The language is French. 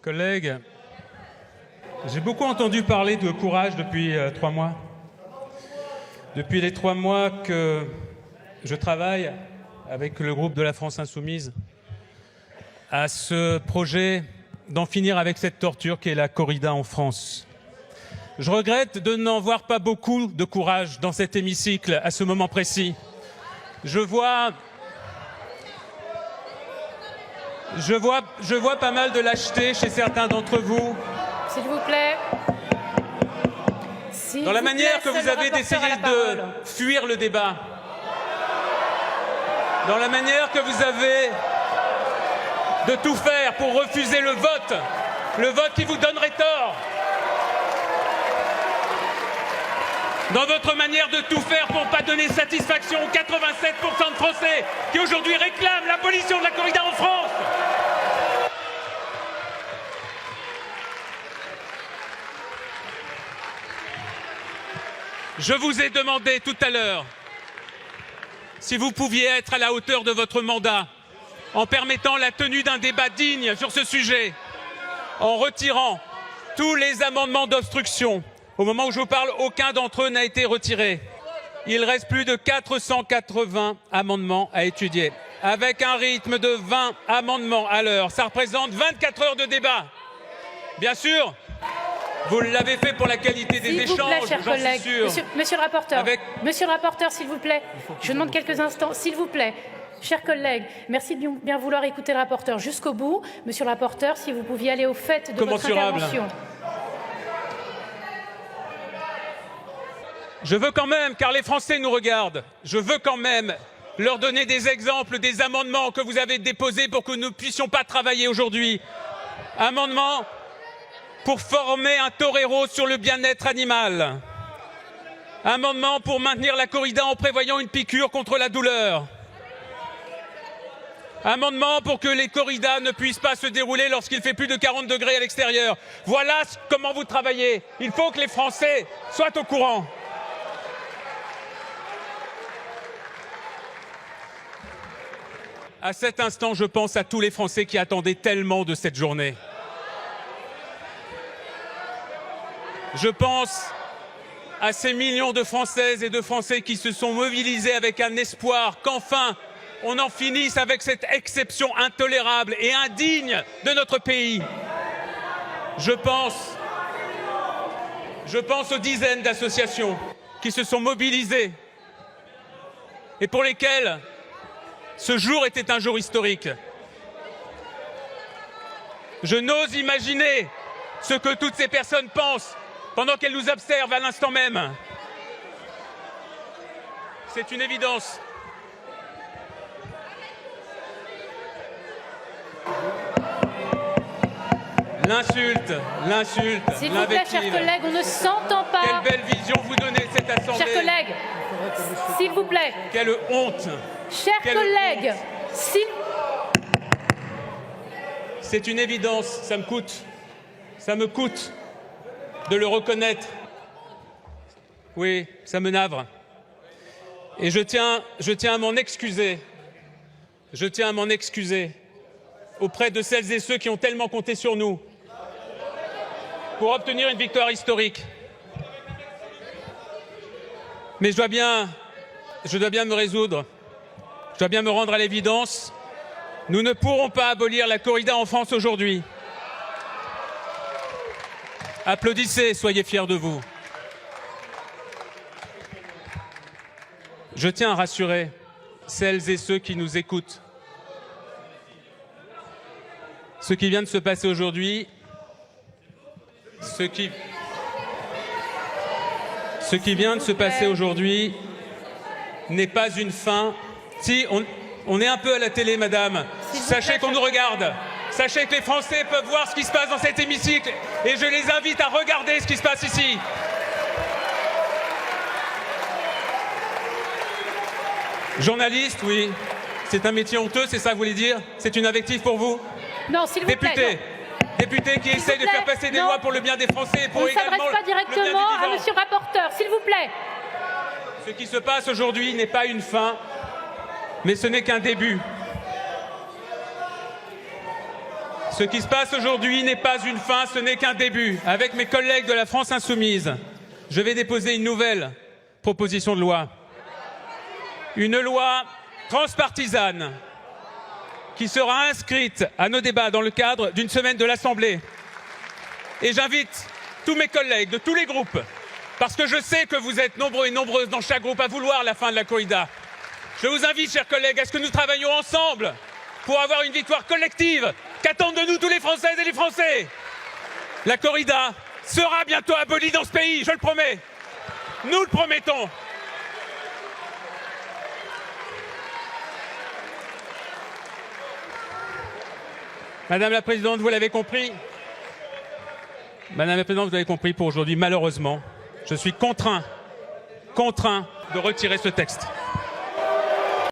Collègues, j'ai beaucoup entendu parler de courage depuis 3 mois. Depuis les 3 mois que je travaille avec le groupe de la France Insoumise à ce projet d'en finir avec cette torture qu'est la corrida en France. Je regrette de n'en voir pas beaucoup de courage dans cet hémicycle à ce moment précis. Je vois pas mal de lâcheté chez certains d'entre vous. S'il vous plaît. Dans la manière que vous avez d'essayer de fuir le débat. Dans la manière que vous avez de tout faire pour refuser le vote qui vous donnerait tort. Dans votre manière de tout faire pour ne pas donner satisfaction aux 87% de Français qui aujourd'hui réclament l'abolition de la corrida en France. Je vous ai demandé tout à l'heure si vous pouviez être à la hauteur de votre mandat en permettant la tenue d'un débat digne sur ce sujet, en retirant tous les amendements d'obstruction. Au moment où je vous parle, aucun d'entre eux n'a été retiré. Il reste plus de 480 amendements à étudier. Avec un rythme de 20 amendements à l'heure, ça représente 24 heures de débat. Bien sûr, vous l'avez fait pour la qualité des échanges, j'en suis sûr. Monsieur le rapporteur, s'il vous plaît, je demande quelques instants, s'il vous plaît. Chers collègues, merci de bien vouloir écouter le rapporteur jusqu'au bout. Monsieur le rapporteur, si vous pouviez aller au fait de votre intervention. Je veux quand même, car les Français nous regardent, je veux quand même leur donner des exemples des amendements que vous avez déposés pour que nous ne puissions pas travailler aujourd'hui. Amendements pour former un torero sur le bien-être animal. Amendement pour maintenir la corrida en prévoyant une piqûre contre la douleur. Amendement pour que les corridas ne puissent pas se dérouler lorsqu'il fait plus de 40 degrés à l'extérieur. Voilà comment vous travaillez. Il faut que les Français soient au courant. À cet instant, je pense à tous les Français qui attendaient tellement de cette journée. Je pense à ces millions de Françaises et de Français qui se sont mobilisés avec un espoir qu'enfin on en finisse avec cette exception intolérable et indigne de notre pays. Je pense aux dizaines d'associations qui se sont mobilisées et pour lesquelles ce jour était un jour historique. Je n'ose imaginer ce que toutes ces personnes pensent pendant qu'elles nous observent à l'instant même. C'est une évidence. L'insulte, s'il vous plaît, chers collègues, on ne s'entend pas. Quelle belle vision vous donnez de cette assemblée. Chers collègues, s'il vous plaît. Quelle honte. Chers collègues, c'est une évidence, ça me coûte de le reconnaître. Oui, ça me navre. Et je tiens à m'en excuser. Je tiens à m'en excuser auprès de celles et ceux qui ont tellement compté sur nous pour obtenir une victoire historique. Mais je dois bien me résoudre. Je dois bien me rendre à l'évidence. Nous ne pourrons pas abolir la corrida en France aujourd'hui. Applaudissez, soyez fiers de vous. Je tiens à rassurer celles et ceux qui nous écoutent. Ce qui vient de se passer aujourd'hui, ce qui vient de se passer aujourd'hui n'est pas une fin. Si, on est un peu à la télé, madame. Sachez qu'on nous regarde. Sachez que les Français peuvent voir ce qui se passe dans cet hémicycle. Et je les invite à regarder ce qui se passe ici. Journaliste, oui. C'est un métier honteux, c'est ça que vous voulez dire? C'est une invective pour vous? Non, s'il vous plaît. Député qui essaie de faire passer des lois pour le bien des Français et pour également le bien du vivant. On ne s'adresse pas directement à monsieur le rapporteur, s'il vous plaît. Ce qui se passe aujourd'hui n'est pas une fin, mais ce n'est qu'un début. Ce qui se passe aujourd'hui n'est pas une fin, ce n'est qu'un début. Avec mes collègues de la France Insoumise, je vais déposer une nouvelle proposition de loi. Une loi transpartisane qui sera inscrite à nos débats dans le cadre d'une semaine de l'Assemblée. Et j'invite tous mes collègues de tous les groupes, parce que je sais que vous êtes nombreux et nombreuses dans chaque groupe à vouloir la fin de la corrida. Je vous invite, chers collègues, à ce que nous travaillions ensemble pour avoir une victoire collective qu'attendent de nous tous les Françaises et les Français. La corrida sera bientôt abolie dans ce pays, je le promets. Nous le promettons. Madame la Présidente, vous l'avez compris. Madame la Présidente, vous avez compris, pour aujourd'hui, malheureusement, je suis contraint de retirer ce texte.